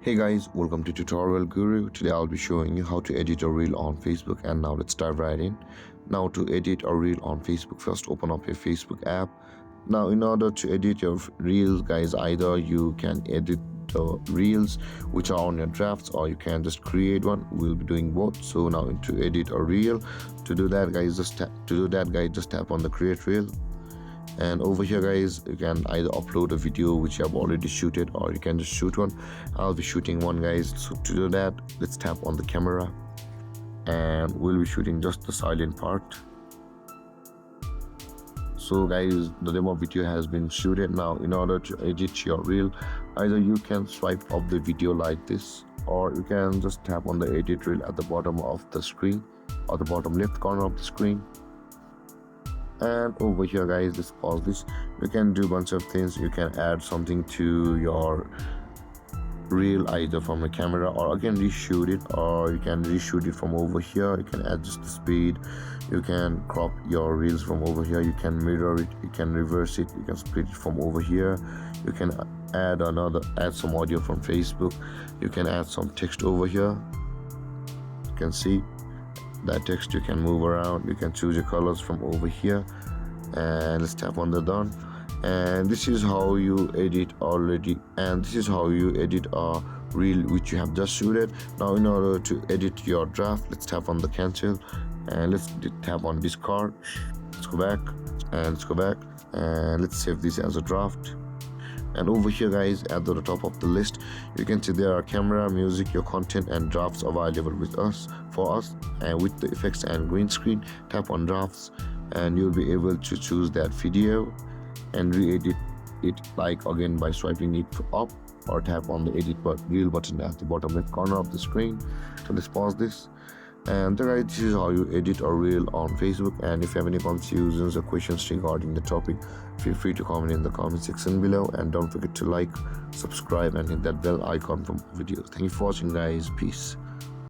Hey guys, welcome to Tutorial Guru. Today I'll be showing you how to edit a reel on Facebook, and now let's dive right in. Now to edit a reel on Facebook, first open up your Facebook app. Now in order to edit your reels guys, either you can edit the reels which are on your drafts, or you can just create one. We'll be doing both. So now to edit a reel, to do that guys, just tap on the create reel. And over here guys, you can either upload a video which you have already shooted, or you can just shoot one. I'll be shooting one guys. So to do that, let's tap on the camera, and we'll be shooting just the silent part. So guys, the demo video has been shooted. Now in order to edit your reel, either you can swipe up the video like this, or you can just tap on the edit reel at the bottom of the screen, or the bottom left corner of the screen. And over here guys, let's pause this. You can do a bunch of things. You can add something to your reel either from a camera, or again reshoot it, or you can reshoot it from over here. You can adjust the speed, you can crop your reels from over here, you can mirror it, you can reverse it, you can split it from over here. You can add some audio from Facebook. You can add some text over here. You can see that text, you can move around, you can choose your colors from over here. And let's tap on the done. And this is how you edit a reel which you have just shooted. Now in order to edit your draft, let's tap on the cancel, and let's tap on discard. Let's go back, and let's save this as a draft. And over here guys, at the top of the list, you can see there are camera, music, your content, and drafts available for us. And with the effects and green screen, tap on drafts, and you'll be able to choose that video and re-edit it, like again by swiping it up, or tap on the edit reel button at the bottom left corner of the screen. So let's pause this. And guys, this is how you edit a reel on Facebook. And if you have any confusions or questions regarding the topic, feel free to comment in the comment section below, and don't forget to like, subscribe, and hit that bell icon for more videos. Thank you for watching guys. Peace.